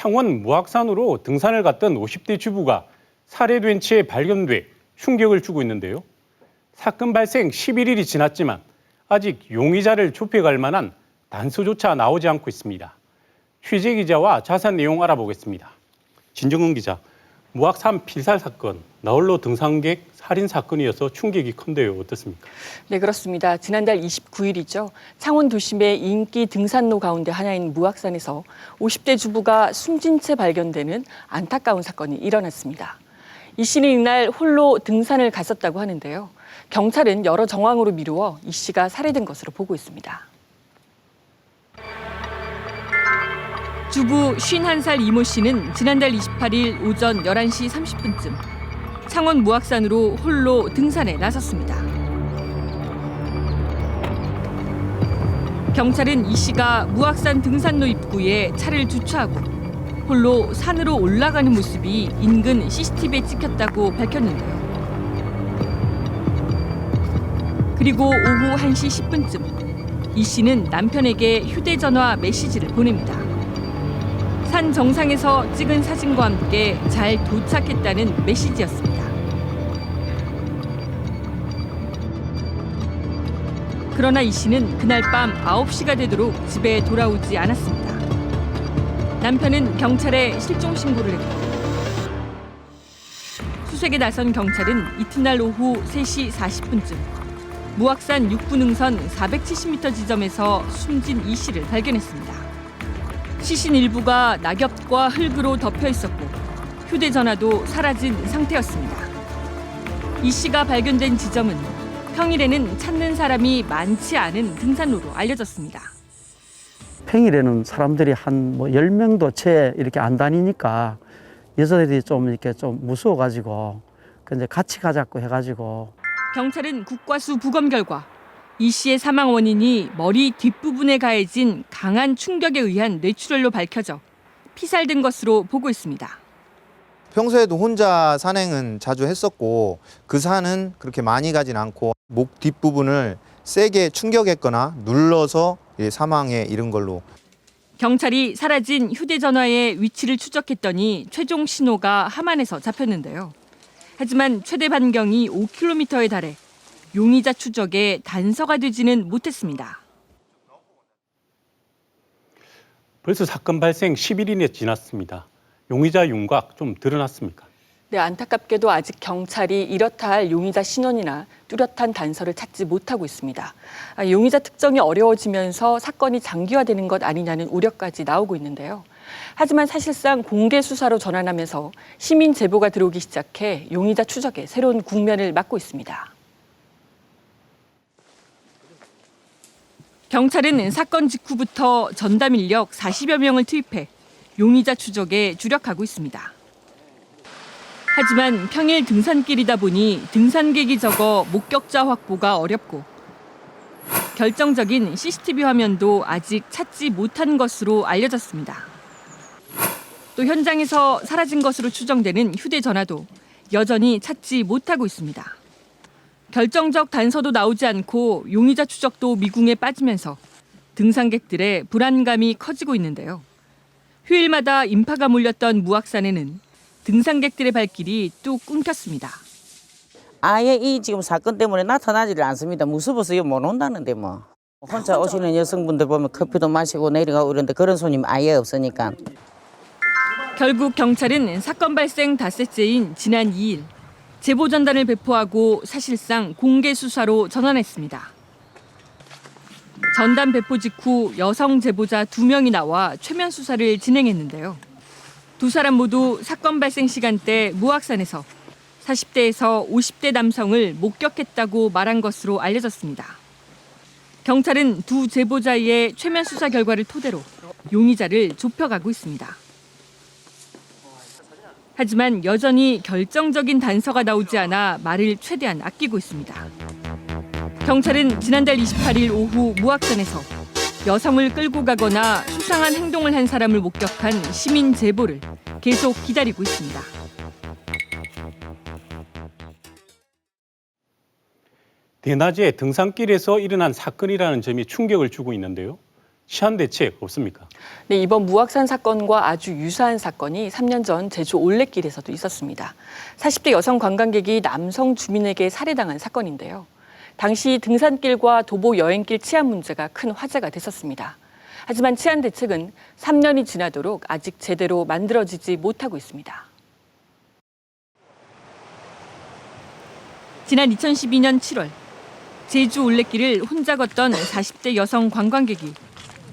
창원 무악산으로 등산을 갔던 50대 주부가 살해된 채 발견돼 충격을 주고 있는데요. 사건 발생 11일이 지났지만 아직 용의자를 좁혀갈 만한 단서조차 나오지 않고 있습니다. 취재 기자와 자세한 내용 알아보겠습니다. 진정은 기자, 무악산 필살 사건, 나홀로 등산객 살인 사건이어서 충격이 큰데요. 어떻습니까? 네, 그렇습니다. 지난달 29일이죠. 창원 도심의 인기 등산로 가운데 하나인 무악산에서 50대 주부가 숨진 채 발견되는 안타까운 사건이 일어났습니다. 이 씨는 이날 홀로 등산을 갔었다고 하는데요. 경찰은 여러 정황으로 미루어 이 씨가 살해된 것으로 보고 있습니다. 주부 51살 이모 씨는 지난달 28일 오전 11시 30분쯤 창원 무악산으로 홀로 등산에 나섰습니다. 경찰은 이 씨가 무악산 등산로 입구에 차를 주차하고 홀로 산으로 올라가는 모습이 인근 CCTV에 찍혔다고 밝혔는데요. 그리고 오후 1시 10분쯤 이 씨는 남편에게 휴대전화 메시지를 보냅니다. 산 정상에서 찍은 사진과 함께 잘 도착했다는 메시지였습니다. 그러나 이 씨는 그날 밤 9시가 되도록 집에 돌아오지 않았습니다. 남편은 경찰에 실종 신고를 했고 수색에 나선 경찰은 이튿날 오후 3시 40분쯤 무악산 6분 능선 470m 지점에서 숨진 이 씨를 발견했습니다. 시신 일부가 낙엽과 흙으로 덮여 있었고 휴대전화도 사라진 상태였습니다. 이 씨가 발견된 지점은 평일에는 찾는 사람이 많지 않은 등산로로 알려졌습니다. 평일에는 사람들이 한 10명도 채 이렇게 안 다니니까 여자들이 좀 이렇게 좀 무서워가지고 근데 같이 가자고 해가지고 경찰은 국과수 부검 결과 이 씨의 사망 원인이 머리 뒷부분에 가해진 강한 충격에 의한 뇌출혈로 밝혀져 피살된 것으로 보고 있습니다. 평소에도 혼자 산행은 자주 했었고 그 산은 그렇게 많이 가진 않고 목 뒷부분을 세게 충격했거나 눌러서 사망에 이른 걸로. 경찰이 사라진 휴대전화의 위치를 추적했더니 최종 신호가 함안에서 잡혔는데요. 하지만 최대 반경이 5km에 달해 용의자 추적에 단서가 되지는 못했습니다. 벌써 사건 발생 10일이 지났습니다. 용의자 윤곽 좀 드러났습니까? 네, 안타깝게도 아직 경찰이 이렇다 할 용의자 신원이나 뚜렷한 단서를 찾지 못하고 있습니다. 용의자 특정이 어려워지면서 사건이 장기화되는 것 아니냐는 우려까지 나오고 있는데요. 하지만 사실상 공개 수사로 전환하면서 시민 제보가 들어오기 시작해 용의자 추적에 새로운 국면을 맞고 있습니다. 경찰은 사건 직후부터 전담 인력 40여 명을 투입해 용의자 추적에 주력하고 있습니다. 하지만 평일 등산길이다 보니 등산객이 적어 목격자 확보가 어렵고 결정적인 CCTV 화면도 아직 찾지 못한 것으로 알려졌습니다. 또 현장에서 사라진 것으로 추정되는 휴대전화도 여전히 찾지 못하고 있습니다. 결정적 단서도 나오지 않고 용의자 추적도 미궁에 빠지면서 등산객들의 불안감이 커지고 있는데요. 휴일마다 인파가 몰렸던 무악산에는 등산객들의 발길이 뚝 끊겼습니다. 아예 이 지금 사건 때문에 나타나지를 않습니다. 무서워서 못 온다는데 뭐. 혼자 오시는 여성분들 보면 커피도 마시고 내려가고 이런데 그런 손님 아예 없으니까. 결국 경찰은 사건 발생 닷새째인 지난 2일 제보 전단을 배포하고 사실상 공개 수사로 전환했습니다. 전단 배포 직후 여성 제보자 2명이 나와 최면 수사를 진행했는데요. 두 사람 모두 사건 발생 시간대 무악산에서 40대에서 50대 남성을 목격했다고 말한 것으로 알려졌습니다. 경찰은 두 제보자의 최면 수사 결과를 토대로 용의자를 좁혀가고 있습니다. 하지만 여전히 결정적인 단서가 나오지 않아 말을 최대한 아끼고 있습니다. 경찰은 지난달 28일 오후 무악산에서 여성을 끌고 가거나 수상한 행동을 한 사람을 목격한 시민 제보를 계속 기다리고 있습니다. 대낮에 등산길에서 일어난 사건이라는 점이 충격을 주고 있는데요. 시한 대책 없습니까? 네, 이번 무악산 사건과 아주 유사한 사건이 3년 전 제주 올레길에서도 있었습니다. 40대 여성 관광객이 남성 주민에게 살해당한 사건인데요. 당시 등산길과 도보 여행길 치안 문제가 큰 화제가 됐었습니다. 하지만 치안 대책은 3년이 지나도록 아직 제대로 만들어지지 못하고 있습니다. 지난 2012년 7월 제주 올레길을 혼자 걷던 40대 여성 관광객이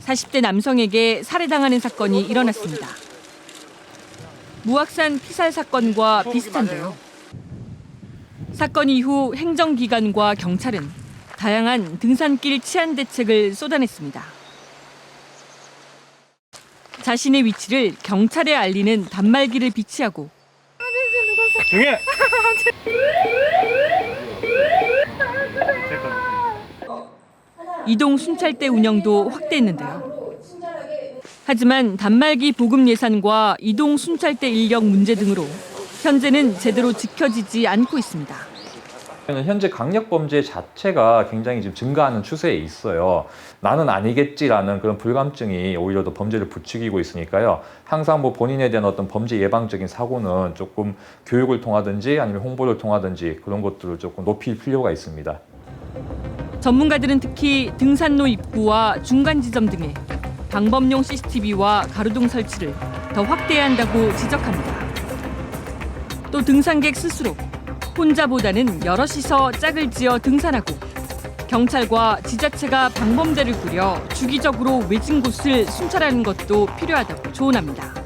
40대 남성에게 살해당하는 사건이 일어났습니다. 무악산 피살 사건과 비슷한데요. 사건 이후 행정기관과 경찰은 다양한 등산길 치안 대책을 쏟아냈습니다. 자신의 위치를 경찰에 알리는 단말기를 비치하고 이동 순찰대 운영도 확대했는데요. 하지만 단말기 보급 예산과 이동 순찰대 인력 문제 등으로 현재는 제대로 지켜지지 않고 있습니다. 현재 강력범죄 자체가 굉장히 지금 증가하는 추세에 있어요. 나는 아니겠지라는 그런 불감증이 오히려 더 범죄를 부추기고 있으니까요. 항상 뭐 본인에 대한 어떤 범죄 예방적인 사고는 조금 교육을 통하든지 아니면 홍보를 통하든지 그런 것들을 조금 높일 필요가 있습니다. 전문가들은 특히 등산로 입구와 중간 지점 등에 방범용 CCTV와 가로등 설치를 더 확대해야 한다고 지적합니다. 또 등산객 스스로 혼자보다는 여럿이서 짝을 지어 등산하고 경찰과 지자체가 방범대를 꾸려 주기적으로 외진 곳을 순찰하는 것도 필요하다고 조언합니다.